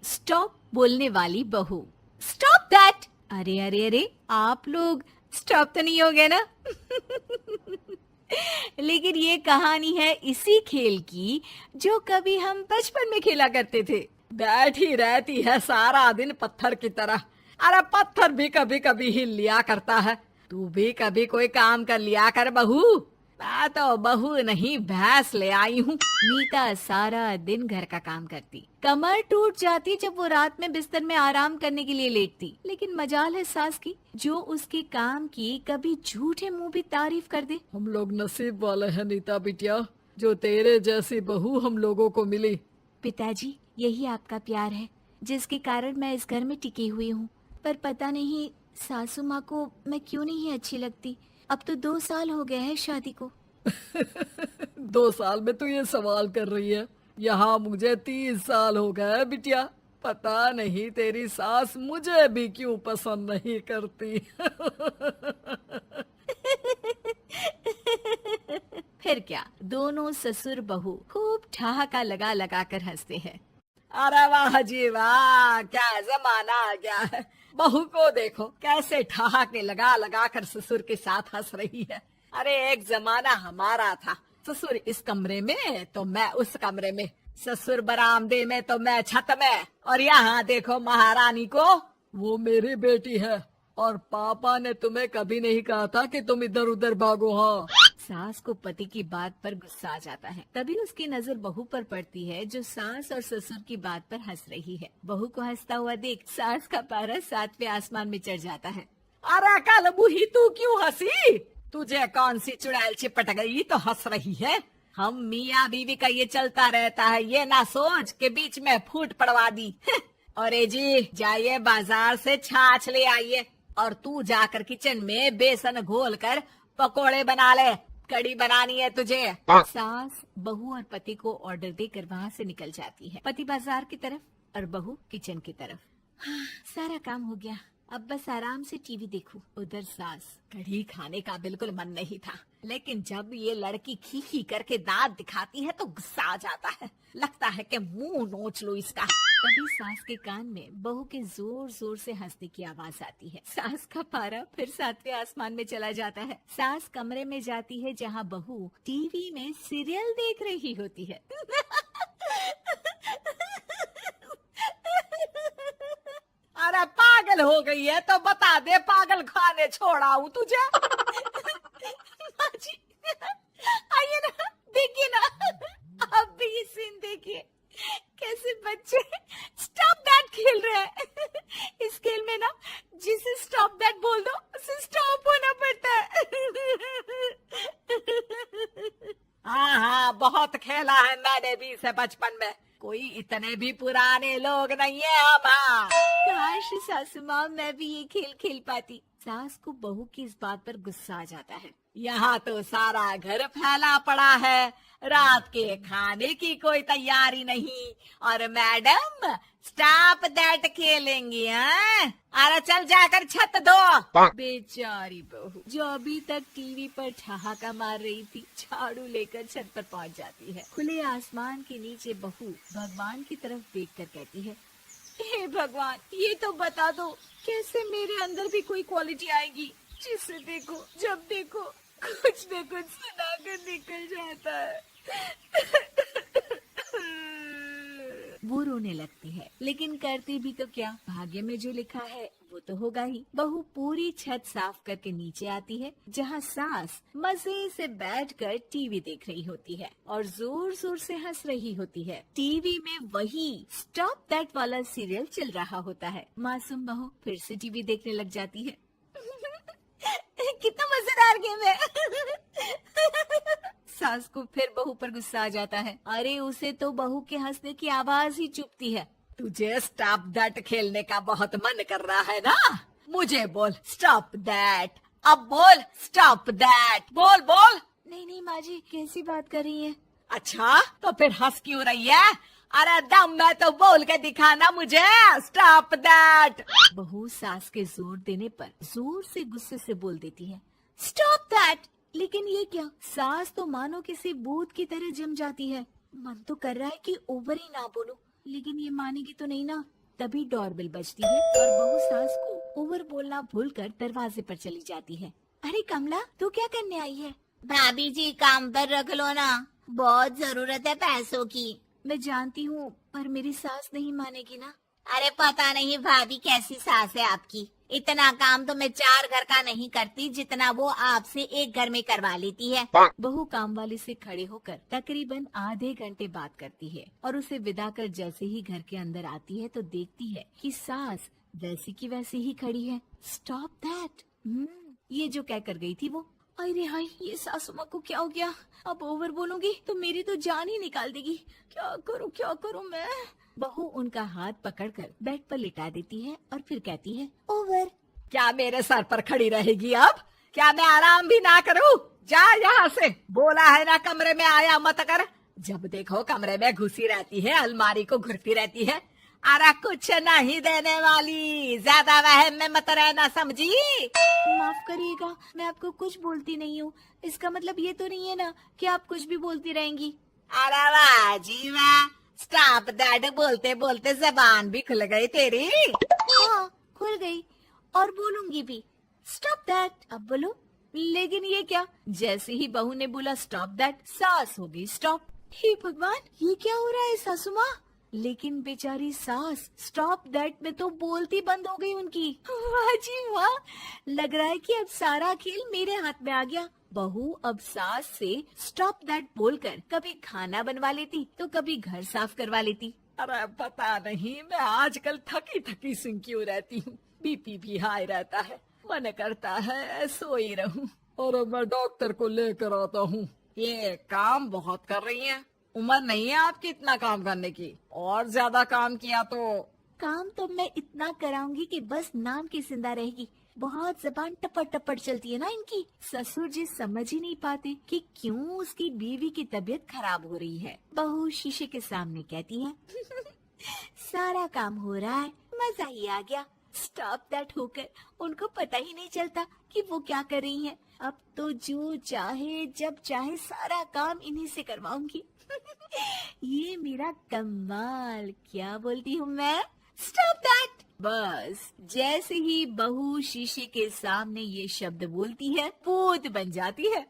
Stop बोलने वाली बहू। Stop that. अरे अरे अरे, आप लोग स्टॉप तो नहीं हो गए ना? लेकिन ये कहानी है इसी खेल की जो कभी हम बचपन में खेला करते थे। बैठी रहती है सारा दिन पत्थर की तरह। अरे पत्थर भी कभी कभी हिल लिया करता है। तू भी कभी कोई काम कर लिया कर बहू। मैं तो बहू नहीं भैंस ले आई हूँ। मीता सारा दिन घर का काम करती, कमर टूट जाती जब वो रात में बिस्तर में आराम करने के लिए लेटती। लेकिन मजाल है सास की, जो उसके काम की कभी झूठे मुंह भी तारीफ कर दे। हम लोग नसीब वाले हैं नीता बिटिया, जो तेरे जैसी बहू हम लोगों को मिली। पिताजी, यही आपका प्यार है जिसके कारण मैं इस घर में टिकी हुई हूँ। पर पता नहीं सासू माँ को मैं क्यों नहीं अच्छी लगती। अब तो 2 साल हो गए हैं शादी को। 2 साल में तू ये सवाल कर रही है? यहाँ मुझे 30 साल हो गए बिटिया। पता नहीं तेरी सास मुझे भी क्यों पसंद नहीं करती। फिर क्या, दोनों ससुर बहू खूब ठहाका लगा लगा कर हंसते हैं। अरे वाह जी वाह, क्या जमाना आ गया है। बहू को देखो कैसे ठहाके लगा लगा कर ससुर के साथ हंस रही है। अरे एक जमाना हमारा था, ससुर इस कमरे में तो मैं उस कमरे में, ससुर बरामदे में तो मैं छत में। और यहाँ देखो महारानी को, वो मेरी बेटी है। और पापा ने तुम्हें कभी नहीं कहा था कि तुम इधर उधर भागो। हाँ, सास को पति की बात पर गुस्सा आ जाता है। तभी उसकी नजर बहू पर पड़ती है जो सास और ससुर की बात पर हंस रही है। बहू को हंसता हुआ देख सास का पारा 7वें आसमान में चढ़ जाता है। अरे कल बूही तू क्यों हंसी? तुझे कौन सी चुड़ैल चिपट गई तो हंस रही है? हम मियाँ बीवी का ये चलता रहता है, ये ना सोच के बीच में फूट पड़वा दी। अरे जी जाइए बाजार से छाछ ले आइए, और तू जाकर किचन में बेसन घोल कर पकोड़े बना ले, कड़ी बनानी है तुझे। सास बहू और पति को ऑर्डर देकर वहाँ से निकल जाती है। पति बाजार की तरफ और बहू किचन की तरफ। हाँ, सारा काम हो गया, अब बस आराम से टीवी देखूं। उधर सास, कढ़ी खाने का बिल्कुल मन नहीं था, लेकिन जब ये लड़की खी खी करके दांत दिखाती है तो गुस्सा आ जाता है। लगता है कि मुंह नोच लो इसका। तभी सास के कान में बहू के जोर जोर से हंसने की आवाज आती है। सास का पारा फिर 7वें आसमान में चला जाता है। सास कमरे में जाती है जहाँ बहू टीवी में सीरियल देख रही होती है। अरे पागल हो गई है तो बता दे, पागल खाने छोड़ाऊं तुझे? माँ जी, आइए ना, देखिए ना, आप भी ये सीन देखिए, कैसे बच्चे स्टॉप दैट खेल रहे हैं। इस खेल में ना जिसे स्टॉप दैट बोल दो उसे स्टॉप होना पड़ता है। हाँ हाँ, बहुत खेला है मैंने भी इसे बचपन में। कोई इतने भी पुराने लोग नहीं है हम। हाँ। काश सासू माँ मैं भी ये खेल खेल पाती। सास को बहू की इस बात पर गुस्सा आ जाता है। यहाँ तो सारा घर फैला पड़ा है, रात के खाने की कोई तैयारी नहीं, और मैडम स्टॉप दैट खेलेंगी। हाँ, अरे चल जाकर छत धो। बेचारी बहू जो अभी तक टीवी पर ठहाका मार रही थी, झाड़ू लेकर छत पर पहुंच जाती है। खुले आसमान के नीचे बहू भगवान की तरफ देखकर कहती है, हे भगवान, ये तो बता दो कैसे मेरे अंदर भी कोई क्वालिटी आएगी जिसे देखो जब देखो कुछ न कुछ सुनाकर निकल जाता है। वो रोने लगती है, लेकिन करती भी तो क्या, भाग्य में जो लिखा है वो तो होगा ही। बहू पूरी छत साफ करके नीचे आती है जहाँ सास मजे से बैठकर टीवी देख रही होती है और जोर जोर से हंस रही होती है। टीवी में वही स्टॉप दैट वाला सीरियल चल रहा होता है। मासूम बहू फिर से टीवी देखने लग जाती है। कितना मजेदार गेम है। सास को फिर बहू पर गुस्सा आ जाता है। अरे उसे तो बहू के हंसने की आवाज ही चुभती है। तुझे स्टॉप दैट खेलने का बहुत मन कर रहा है ना? मुझे बोल स्टॉप दैट, अब बोल स्टॉप दैट, बोल बोल। नहीं नहीं माँ जी, कैसी बात कर रही है? अच्छा तो फिर हंस क्यों रही है? अरे दम में तो बोल के दिखाना मुझे स्टॉप दैट। बहू सास के जोर देने पर जोर से गुस्से से बोल देती है, स्टॉप दैट। लेकिन ये क्या, सास तो मानो किसी भूत की तरह जम जाती है। मन तो कर रहा है कि ओवर ही ना बोलूं, लेकिन ये मानेगी तो नहीं ना। तभी डोरबेल बजती है और बहू सास को ओवर बोलना भूलकर दरवाजे पर चली जाती है। अरे कमला, तू क्या करने आई है? भाभी जी काम पर रख लो ना, बहुत जरूरत है पैसों की। मैं जानती हूँ, पर मेरी सास नहीं मानेगी ना। अरे पता नहीं भाभी कैसी सास है आपकी, इतना काम तो मैं 4 घर का नहीं करती जितना वो आपसे एक घर में करवा लेती है। बहू काम वाली से खड़े होकर तकरीबन आधे घंटे बात करती है और उसे विदा कर जैसे ही घर के अंदर आती है तो देखती है कि सास वैसी की वैसी ही खड़ी है। Stop that. ये जो कह कर गई थी वो। अरे हाय, ये सासू माँ को क्या हो गया? अब ओवर बोलूंगी तो मेरी तो जान ही निकाल देगी। क्या करूँ मैं? बहू उनका हाथ पकड़कर बेड पर लिटा देती है और फिर कहती है, ओवर। क्या मेरे सर पर खड़ी रहेगी अब? क्या मैं आराम भी ना करूं? जा यहाँ से, बोला है ना कमरे में आया मत कर। जब देखो कमरे में घुसी रहती है, अलमारी को घुरती रहती है। अरे कुछ नहीं देने वाली, ज्यादा वहम में मत रहना, समझी? माफ करिएगा, मैं आपको कुछ बोलती नहीं हूँ। इसका मतलब ये तो नहीं है ना कि आप कुछ भी बोलती रहेंगी। अरे वाह जी वाह, स्टॉप दैट बोलते बोलते जबान भी खुल गई तेरी। हाँ, खुल गई और बोलूंगी भी। Stop that. अब बोलो। लेकिन ये क्या? जैसे ही बहू ने बोला स्टॉप दैट, सास हो गई स्टॉप। हे भगवान, ये क्या हो रहा है सासू माँ? लेकिन बेचारी सास स्टॉप दैट में तो बोलती बंद हो गई उनकी। वाह जी वाह, लग रहा है कि अब सारा खेल मेरे हाथ में आ गया। बहू अब सास से स्टॉप दैट बोलकर कभी खाना बनवा लेती तो कभी घर साफ करवा लेती। अरे पता नहीं, मैं आजकल थकी थकी सी क्यों रहती हूँ। बीपी भी हाई रहता है, मन करता है सोई रहूं। और मैं डॉक्टर को लेकर आता हूँ। ये काम बहुत कर रही हैं, उम्र नहीं है आपकी इतना काम करने की। और ज्यादा काम किया तो काम तो मैं इतना कराऊंगी कि बस नाम की जिंदा रहेगी। बहुत जबान टपट टपट चलती है ना इनकी। ससुर जी समझ ही नहीं पाते कि क्यों उसकी बीवी की तबीयत खराब हो रही है। बहू शीशे के सामने कहती है, सारा काम हो रहा है, मजा ही आ गया। स्टॉप दैट होकर उनको पता ही नहीं चलता कि वो क्या कर रही हैं। अब तो जो चाहे जब चाहे सारा काम इन्हीं से करवाऊंगी। ये मेरा कमाल। क्या बोलती हूँ मैं? Stop that. बस जैसे ही बहू शीशे के सामने ये शब्द बोलती है, भूत बन जाती है।